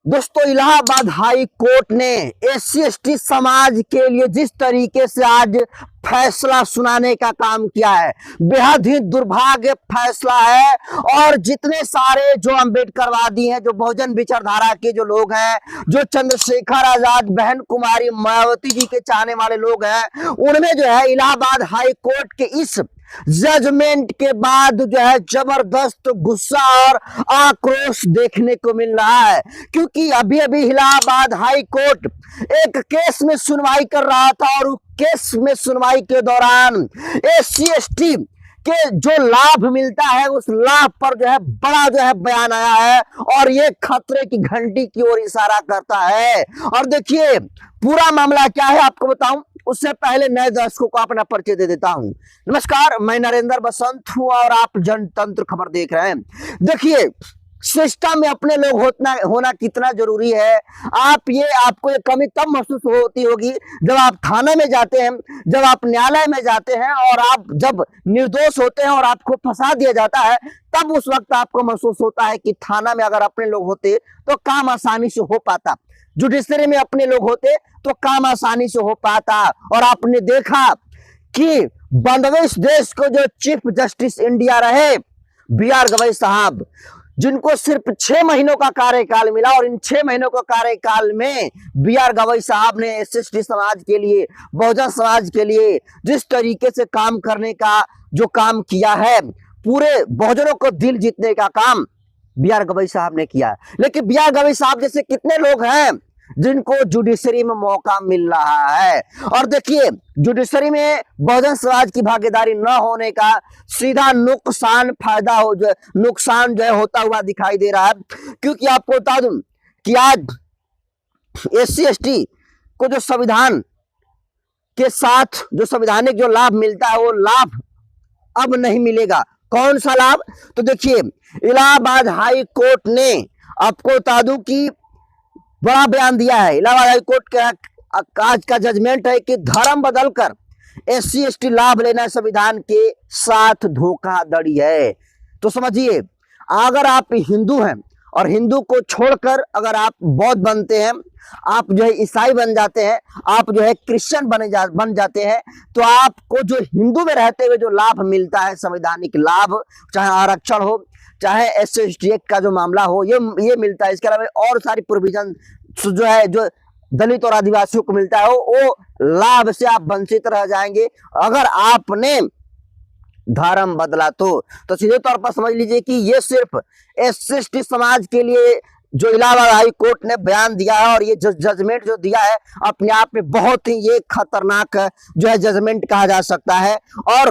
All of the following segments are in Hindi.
दोस्तों, इलाहाबाद हाई कोर्ट ने एससी एसटी समाज के लिए जिस तरीके से आज फैसला सुनाने का काम किया है, बेहद ही दुर्भाग्य फैसला है। और जितने सारे जो अम्बेडकरवादी हैं, जो बहुजन विचारधारा के जो लोग हैं, जो चंद्रशेखर आजाद, बहन कुमारी मायावती जी के चाहने वाले लोग हैं, उनमें जो है इलाहाबाद हाई कोर्ट के इस जजमेंट के बाद जो है जबरदस्त गुस्सा और आक्रोश देखने को मिल रहा है। क्योंकि अभी अभी इलाहाबाद हाई कोर्ट एक केस में सुनवाई कर रहा था और उस केस में सुनवाई के दौरान एससी एसटी के जो लाभ मिलता है उस लाभ पर जो है बड़ा जो है बयान आया है और ये खतरे की घंटी की ओर इशारा करता है। और देखिए पूरा मामला क्या है आपको बताऊं, उससे पहले नए दर्शकों को अपना परिचय दे देता हूं। नमस्कार, मैं नरेंद्र बसंत हूं और आप जनतंत्र खबर देख रहे हैं। देखिए सिस्टम में अपने लोग होना कितना जरूरी है। आपको ये कमी तब महसूस होती होगी जब आप थाने में जाते हैं, जब आप न्यायालय में जाते हैं और आप जब निर्दोष होते हैं और आपको फंसा दिया जाता है, तब उस वक्त आपको महसूस होता है कि थाना में अगर अपने लोग होते तो काम आसानी से हो पाता, जुडिशरी में अपने लोग होते तो काम आसानी से हो पाता। और आपने देखा कि 92 देश को जो चीफ जस्टिस इंडिया रहे बी आर गवई साहब, जिनको सिर्फ 6 महीनों का कार्यकाल मिला, और इन 6 महीनों का कार्यकाल में बी आर गवई साहब ने एससी समाज के लिए, बहुजन समाज के लिए जिस तरीके से काम करने का जो काम किया है, पूरे बहुजनों को दिल जीतने का काम बी आर गवई साहब ने किया। लेकिन बी आर गवई साहब जैसे कितने लोग हैं जिनको जुडिशरी में मौका मिल रहा है। और देखिए जुडिशरी में बहुजन समाज की भागीदारी न होने का सीधा नुकसान नुकसान जो है होता हुआ दिखाई दे रहा है। क्योंकि आपको बता दूं कि आज एससी एसटी को जो संविधान के साथ जो संवैधानिक जो लाभ मिलता है वो लाभ अब नहीं मिलेगा। कौन सा लाभ? तो देखिए इलाहाबाद हाई कोर्ट ने, आपको बता दूं कि बड़ा बयान दिया है। इलाहाबाद हाई कोर्ट का आज का जजमेंट है कि धर्म बदलकर एससी एसटी लाभ लेना संविधान के साथ धोखाधड़ी है। तो समझिए, अगर आप हिंदू हैं और हिंदू को छोड़कर अगर आप बौद्ध बनते हैं, आप जो है ईसाई बन जाते हैं, आप जो है क्रिश्चियन बन जाते हैं, तो आपको जो हिंदू में रहते हुए जो लाभ मिलता है, संवैधानिक लाभ, चाहे आरक्षण हो, चाहे एससी एसटी का जो मामला हो, ये मिलता है। इसके अलावा और सारी प्रोविजन जो है, जो दलित और आदिवासियों को मिलता है, वो लाभ से आप वंचित रह जाएंगे अगर आपने धर्म बदला तो सीधे तौर पर समझ लीजिए कि ये सिर्फ एससी एसटी समाज के लिए जो इलाहाबाद हाई कोर्ट ने बयान दिया है और ये जजमेंट जो दिया है, अपने आप में बहुत ही ये खतरनाक जो है जजमेंट कहा जा सकता है। और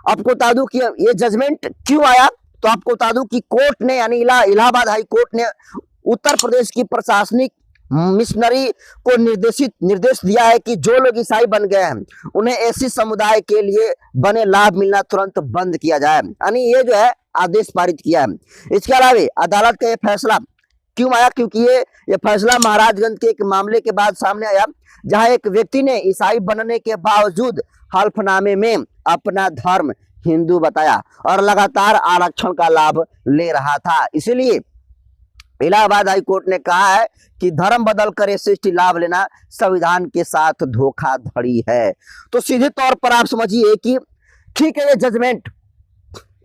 आपको बता दूं कि ये जजमेंट क्यों आया, तो आपको बता दूं कि कोर्ट ने, यानी इलाहाबाद हाई कोर्ट ने उत्तर प्रदेश की प्रशासनिक मिशनरी को निर्देश दिया है कि जो लोग ईसाई बन गए हैं उन्हें एससी समुदाय के लिए बने लाभ मिलना तुरंत बंद किया जाए। यानी ये जो है आदेश पारित किया है। इसके अलावा अदालत का ये फैसला क्यों आया? क्योंकि ये फैसला महाराजगंज के एक मामले के बाद सामने आया, जहां एक व्यक्ति ने ईसाई बनने के बावजूद हल्फनामे में अपना धर्म हिंदू बताया और लगातार आरक्षण का लाभ ले रहा था। इसीलिए इलाहाबाद हाई कोर्ट ने कहा है कि धर्म बदलकर एससी एसटी लाभ लेना संविधान के साथ धोखाधड़ी है। तो सीधे तौर पर आप समझिए कि ठीक है, ये जजमेंट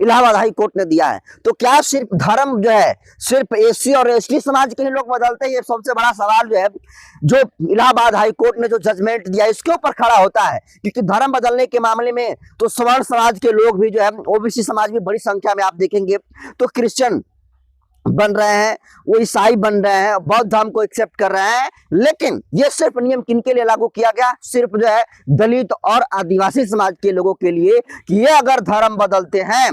इलाहाबाद हाई कोर्ट ने दिया है, तो क्या सिर्फ धर्म जो है सिर्फ एससी और एसटी समाज के ही लोग बदलते हैं? ये सबसे बड़ा सवाल जो है, जो इलाहाबाद हाई कोर्ट ने जो जजमेंट दिया इसके ऊपर खड़ा होता है। क्योंकि धर्म बदलने के मामले में तो सवर्ण समाज के लोग भी जो है, ओबीसी समाज भी बड़ी संख्या में आप देखेंगे तो क्रिश्चियन बन रहे हैं, वो ईसाई बन रहे हैं, बौद्ध धर्म को एक्सेप्ट कर रहे हैं। लेकिन ये सिर्फ नियम किनके लिए लागू किया गया? सिर्फ जो है दलित और आदिवासी समाज के लोगों के लिए, कि ये अगर धर्म बदलते हैं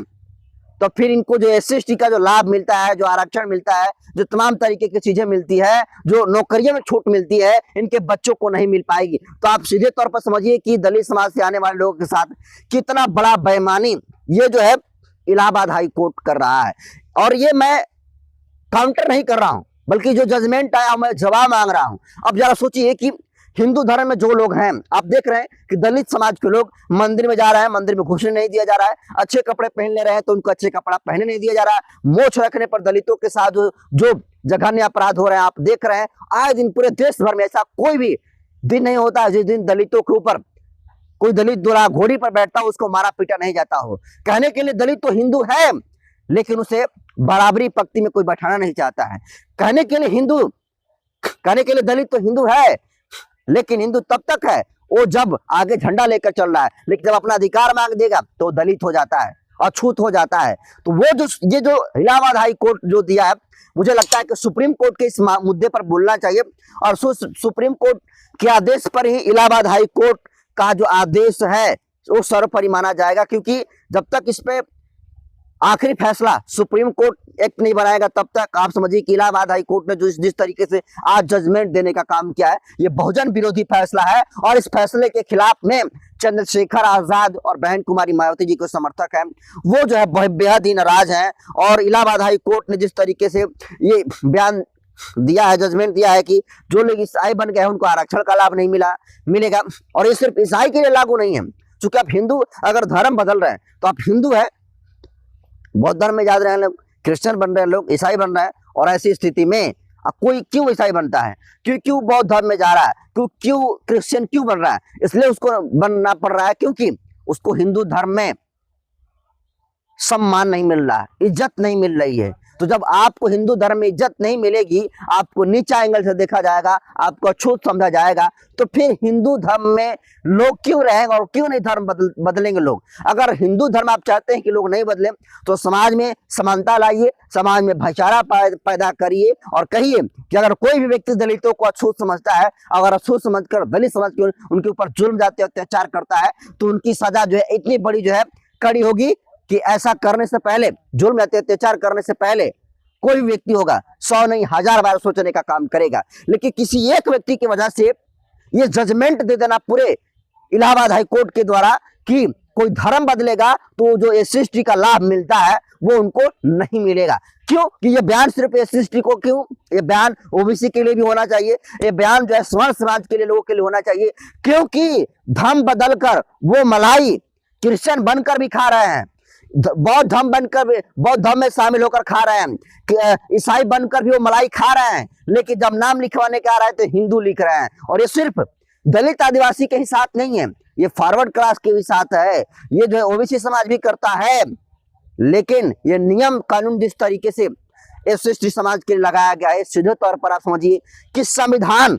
तो फिर इनको जो एससी एसटी का जो लाभ मिलता है, जो आरक्षण मिलता है, जो तमाम तरीके की चीजें मिलती है, जो नौकरियों में छूट मिलती है, इनके बच्चों को नहीं मिल पाएगी। तो आप सीधे तौर पर समझिए कि दलित समाज से आने वाले लोगों के साथ कितना बड़ा बेईमानी ये जो है इलाहाबाद हाई कोर्ट कर रहा है। और ये मैं काउंटर नहीं कर रहा हूं, बल्कि जो जजमेंट आया मैं जवाब मांग रहा हूं। अब जरा सोचिए कि हिंदू धर्म में जो लोग हैं, आप देख रहे हैं कि दलित समाज के लोग मंदिर में जा रहे हैं, मंदिर में घुसने नहीं दिया जा रहा है, अच्छे कपड़े पहन ले रहे हैं तो उनको अच्छे कपड़ा पहने नहीं दिया जा रहा है, मोछ रखने पर दलितों के साथ जो जघन्य अपराध हो रहे हैं आप देख रहे हैं। आए दिन पूरे देश भर में ऐसा कोई भी दिन नहीं होता है जिस दिन दलितों के ऊपर कोई दलित दूल्हा घोड़ी पर बैठता हो उसको मारा पीटा नहीं जाता हो। कहने के लिए दलित तो हिंदू है, लेकिन उसे बराबरी पंक्ति में कोई बैठाना नहीं चाहता है। कहने के लिए दलित तो हिंदू है, लेकिन हिंदू तब तक है वो जब आगे झंडा लेकर चल रहा है, लेकिन जब अपना अधिकार मांग देगा तो दलित हो जाता है, अछूत हो जाता है। तो वो ये जो इलाहाबाद हाई कोर्ट जो दिया है, मुझे लगता है कि सुप्रीम कोर्ट के इस मुद्दे पर बोलना चाहिए, और सुप्रीम कोर्ट के आदेश पर ही इलाहाबाद हाई कोर्ट का जो आदेश है वो सर्वोपरि माना जाएगा, क्योंकि जब तक इस पे आखिरी फैसला सुप्रीम कोर्ट एक्ट नहीं बनाएगा तब तक आप समझिए कि इलाहाबाद हाई कोर्ट ने जो जिस तरीके से आज जजमेंट देने का काम किया है, ये बहुजन विरोधी फैसला है। और इस फैसले के खिलाफ में चंद्रशेखर आजाद और बहन कुमारी मायावती जी को समर्थक हैं, वो जो है बेहद ही नाराज हैं। और इलाहाबाद हाई कोर्ट ने जिस तरीके से ये बयान दिया है, जजमेंट दिया है कि जो लोग ईसाई बन गए हैं उनको आरक्षण का लाभ नहीं मिलेगा। और ये सिर्फ ईसाई के लिए लागू नहीं है, क्योंकि आप हिंदू अगर धर्म बदल रहे हैं तो आप हिंदू है, बौद्ध धर्म में जा रहे हैं लोग, क्रिश्चियन बन रहे हैं लोग, ईसाई बन रहे हैं। और ऐसी स्थिति में कोई क्यों ईसाई बनता है, क्यों बौद्ध धर्म में जा रहा है, क्यों क्रिश्चियन क्यों बन रहा है, इसलिए उसको बनना पड़ रहा है क्योंकि उसको हिंदू धर्म में सम्मान नहीं मिल रहा है, इज्जत नहीं मिल रही है। तो जब आपको हिंदू धर्म में इज्जत नहीं मिलेगी, आपको नीचा एंगल से देखा जाएगा, आपको अछूत समझा जाएगा, तो फिर हिंदू धर्म में लोग क्यों रहेंगे और क्यों नहीं धर्म बदलेंगे लोग। अगर हिंदू धर्म आप चाहते हैं कि लोग नहीं बदले तो समाज में समानता लाइए, समाज में भाईचारा पैदा करिए और कहिए कि अगर कोई भी व्यक्ति दलितों को अछूत समझता है, अगर अछूत समझकर दलित समझ के उनके ऊपर जुल्म जाते अत्याचार करता है, तो उनकी सजा जो है इतनी बड़ी जो है कड़ी होगी कि ऐसा करने से पहले, जुल्म अत्याचार करने से पहले कोई भी व्यक्ति होगा 100 नहीं 1000 बार सोचने का काम करेगा। लेकिन किसी एक व्यक्ति की वजह से ये जजमेंट दे देना पूरे इलाहाबाद हाई कोर्ट के द्वारा कि कोई धर्म बदलेगा तो जो SC/ST का लाभ मिलता है वो उनको नहीं मिलेगा। क्यों कि ये बयान सिर्फ SC/ST को, क्यों ये बयान OBC के लिए भी होना चाहिए, ये बयान जो है स्वर्ण समाज के लिए, लोगों के लिए होना चाहिए, क्योंकि धर्म बदलकर वो मलाई क्रिश्चियन बनकर भी खा रहे हैं, बौद्ध धर्म में शामिल होकर खा रहे हैं, ईसाई बनकर भी वो मलाई खा रहे हैं, लेकिन जब नाम लिखवाने के आ रहा है तो हिंदू लिख रहे हैं। और ये सिर्फ दलित आदिवासी के ही साथ नहीं है, ये फॉरवर्ड क्लास के भी साथ है, ये जो है OBC समाज भी करता है। लेकिन ये नियम कानून जिस तरीके से SC/ST समाज के लिए लगाया गया है, सीधे तौर पर आप समझिए कि संविधान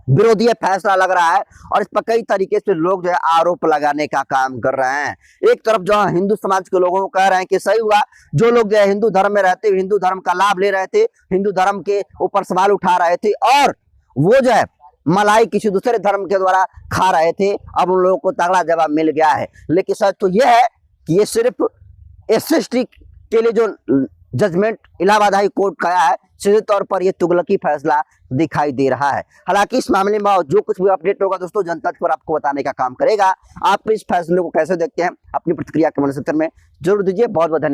विरोधी फैसला लग रहा है। और इस पर कई तरीके से लोग जो है आरोप लगाने का काम कर रहे हैं। एक तरफ जो हिंदू समाज के लोगों को कह रहे हैं कि सही हुआ, जो लोग जो है हिंदू धर्म में रहते, हिंदू धर्म का लाभ ले रहे थे, हिंदू धर्म के ऊपर सवाल उठा रहे थे और वो जो है मलाई किसी दूसरे धर्म के द्वारा खा रहे थे, अब उन लोगों को तगड़ा जवाब मिल गया है। लेकिन सच तो यह है कि ये सिर्फ SC/ST के लिए जो जजमेंट इलाहाबाद हाई कोर्ट का आया है, सीधे तौर पर यह तुगलकी फैसला दिखाई दे रहा है। हालांकि इस मामले में जो कुछ भी अपडेट होगा दोस्तों जनता पर आपको बताने का काम करेगा। आप इस फैसले को कैसे देखते हैं, अपनी प्रतिक्रिया कमेंट सेक्शन में जरूर दीजिए। बहुत बहुत धन्यवाद।